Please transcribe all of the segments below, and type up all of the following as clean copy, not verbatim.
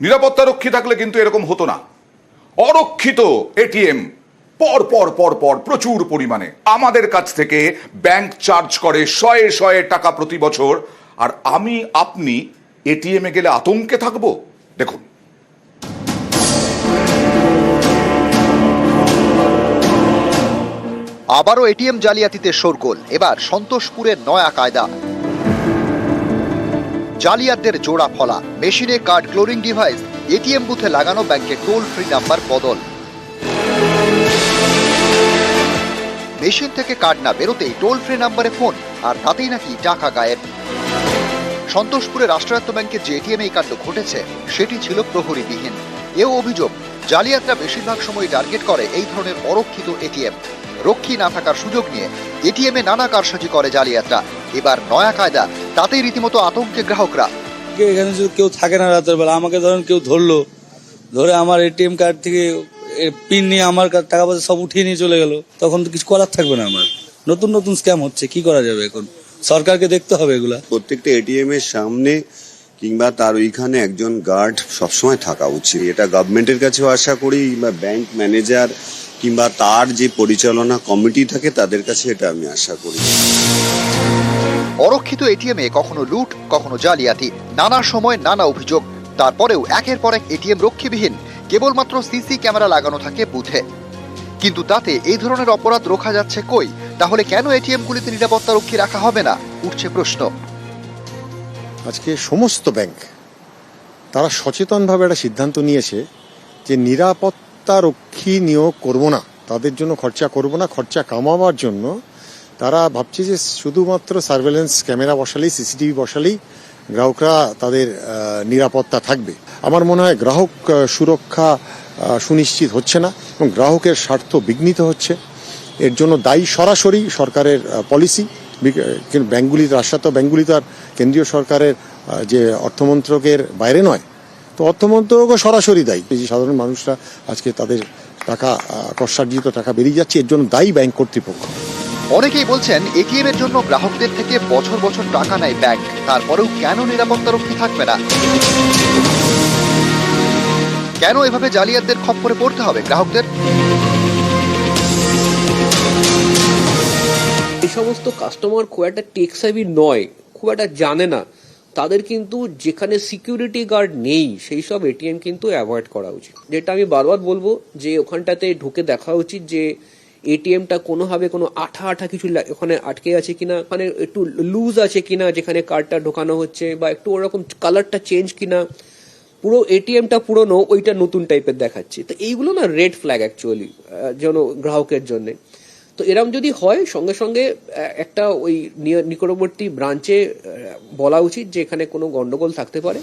নিরাপত্তারক্ষী থাকলে কিন্তু এরকম হতো না। অরক্ষিত এটিএম পর পর পর পর প্রচুর পরিমাণে আমাদের কাছ থেকে ব্যাংক চার্জ করে শয়ে শয়ে টাকা প্রতি বছর, আর আমি আপনি এটিএমে গেলে আতঙ্কে থাকবো? দেখুন, আবারও এটিএম জালিয়াতিতে শোরগোল। এবার সন্তোষপুরের নয়া কায়দা। জালিয়াতদের জোড়া ফলা, মেশিনে কার্ড ক্লোরিং ডিভাইস, এটিএম বুথে লাগানো ব্যাংকের টোল ফ্রি নাম্বার বদল। মেশিন থেকে কার্ড না বেরোতেই টোল ফ্রি নাম্বারে ফোন, আর তাতেই নাকি টাকা গায়েব। সন্তোষপুরে রাষ্ট্রায়ত্ত ব্যাংকের যে এটিএম এই কাণ্ড ঘটেছে সেটি ছিল প্রহরীবিহীন। এও অভিযোগ, জালিয়াতরা বেশিরভাগ সময় টার্গেট করে এই ধরনের অরক্ষিত এটিএম। রক্ষী না থাকার সুযোগ নিয়ে এটিএমে নানা কারসাজি করে জালিয়াতরা। এবার নয়া কায়দা, তাতেই রীতিমতো আতঙ্কে গ্রাহকরা। এখানে যদি কেউ থাকে না রাতের বেলা, আমাকে ধরেন কেউ ধরলো, ধরে আমার এটিএম কার্ড থেকে পিন নিয়ে আমার টাকা পয়সা সব উঠিয়ে নিয়ে চলে গেল, তখন তো কিছু করার থাকবে না। আমার নতুন নতুন স্ক্যাম হচ্ছে, কি করা যাবে? এখন সরকারকে দেখতে হবে এগুলা। প্রত্যেকটা এটিএম এর সামনে কিংবা তার ওইখানে একজন গার্ড সবসময় থাকা উচিত। এটা গভর্নমেন্টের কাছেও আশা করি, বা ব্যাংক ম্যানেজার কিংবা তার যে পরিচালনা কমিটি থাকে তাদের কাছে এটা আমি আশা করি। অরক্ষিত এটিএমে কখনো লুট, কখনো জালিয়াতি, নানা সময় নানা অভিযোগ। তারপরেও একের পর এক এটিএম রক্ষীবিহীন, কেবলমাত্র সিসি ক্যামেরা লাগানো থাকে বুথে। কিন্তু তাতে এই ধরনের অপরাধ রোখা যাচ্ছে কই? তাহলে কেন এটিএমগুলিতে নিরাপত্তা রক্ষী রাখা হবে না, উঠছে প্রশ্ন। আজকে সমস্ত ব্যাংক তারা সচেতনভাবে একটা সিদ্ধান্ত নিয়েছে যে নিরাপত্তা রক্ষী নিয়োগ করব না, তাদের জন্য খরচা করব না। খরচা কামাবার জন্য তারা ভাবছে যে শুধুমাত্র সার্ভেলেন্স ক্যামেরা বসালেই, সিসিটিভি বসালেই গ্রাহকরা তাদের নিরাপত্তা থাকবে। আমার মনে হয় গ্রাহক সুরক্ষা সুনিশ্চিত হচ্ছে না এবং গ্রাহকের স্বার্থ বিঘ্নিত হচ্ছে। এর জন্য দায়ী সরাসরি সরকারের পলিসি। ব্যাংকগুলি, রাষ্ট্রায়ত্ত ব্যাংকগুলি তো আর কেন্দ্রীয় সরকারের যে অর্থমন্ত্রকের বাইরে নয়, তো অর্থমন্ত্রকও সরাসরি দায়ী। এই যে সাধারণ মানুষরা আজকে তাদের টাকা, কষ্টার্জিত টাকা বেরিয়ে যাচ্ছে, এর জন্য দায়ী ব্যাংক কর্তৃপক্ষ। অনেকেই বলছেন এটিএম এর জন্য গ্রাহকদের থেকে বছর বছর টাকা নেয় ব্যাংক, তারপরেও কেন নিরাপত্তা রক্ষী থাকবে না? কেন এভাবে জালিয়াতদের খপ্পরে পড়তে হবে গ্রাহকদের? এই সমস্ত কাস্টমার খুব একটা টেক সেভি নয়, খুব একটা জানে না, তাদের কিন্তু যেখানে সিকিউরিটি গার্ড নেই সেই সব এটিএম কিন্তু অ্যাভয়েড করা উচিত। যেটা আমি বারবার বলবো যে ওখানটাতে ঢুকে দেখা উচিত যে এটিএমটা কোনোভাবে কোনো আঠা কিছু ওখানে আটকে আছে কিনা, ওখানে একটু লুজ আছে কিনা যেখানে কার্ডটা ঢোকানো হচ্ছে, বা একটু ওরকম কালারটা চেঞ্জ কিনা, পুরো এটিএমটা পুরনো ওইটা নতুন টাইপের দেখাচ্ছে। তো এইগুলো না রেড ফ্ল্যাগ অ্যাকচুয়ালি গ্রাহকের জন্য। তো এরম যদি হয়, সঙ্গে সঙ্গে একটা ওই নিকটবর্তী ব্রাঞ্চে বলা উচিত যে এখানে কোনো গন্ডগোল থাকতে পারে।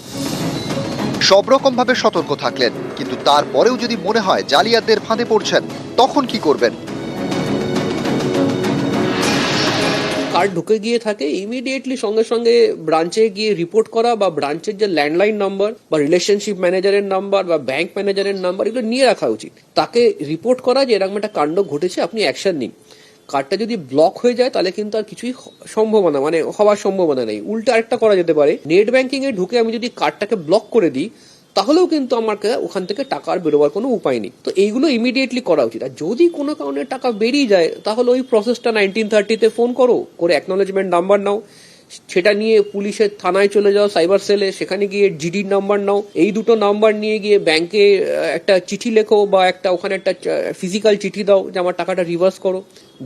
সব রকম ভাবে সতর্ক থাকলেন, কিন্তু তারপরেও যদি মনে হয় জালিয়াতদের ফাঁদে পড়ছেন, তখন কি করবেন? কার্ড ঢুকে গিয়ে থাকে, ইমিডিয়েটলি সঙ্গে সঙ্গে ব্রাঞ্চে গিয়ে রিপোর্ট করা, বা ব্রাঞ্চের যে ল্যান্ডলাইন নাম্বার বা রিলেশনশিপ ম্যানেজারের নাম্বার বা ব্যাংক ম্যানেজারের নাম্বার, এগুলো নিয়ে রাখা উচিত। তাকে রিপোর্ট করা যে এরকম একটা কাণ্ড ঘটেছে, আপনি অ্যাকশন নিন। কার্ডটা যদি ব্লক হয়ে যায় তাহলে কিন্তু আর কিছুই হওয়ার সম্ভাবনা নেই। উল্টো আরেকটা করা যেতে পারে, নেট ব্যাংকিং এ ঢুকে আমি যদি কার্ডটাকে ব্লক করে দিই, তাহলেও কিন্তু আমাকে ওখান থেকে টাকা আর বেরোবার কোনো উপায় নেই। তো এইগুলো ইমিডিয়েটলি করা উচিত। আর যদি কোনো কারণে টাকা বেরিয়ে যায়, তাহলে ওই প্রসেসটা 1930-তে ফোন করে অ্যাকনোলেজমেন্ট নাম্বার নাও, সেটা নিয়ে পুলিশের থানায় চলে যাও, সাইবার সেলে, সেখানে গিয়ে জিডি নাম্বার নাও। এই দুটো নাম্বার নিয়ে গিয়ে ব্যাংকে একটা চিঠি লেখো, বা ওখানে একটা ফিজিক্যাল চিঠি দাও যে আমার টাকাটা রিভার্স করো।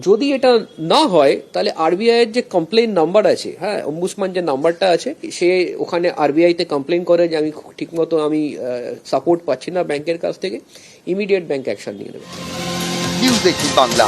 যদি এটা না হয় তাহলে আরবিআই এর যে কমপ্লেইন নাম্বার আছে, হ্যাঁ, অম্বুডসম্যান যে নাম্বারটা আছে, সে ওখানে আরবিআই তে কমপ্লেইন করে যে আমি ঠিকমতো সাপোর্ট পাচ্ছি না ব্যাংকের কাছ থেকে, ইমিডিয়েট ব্যাংক অ্যাকশন নিয়ে নেবে। নিউজ 18 বাংলা।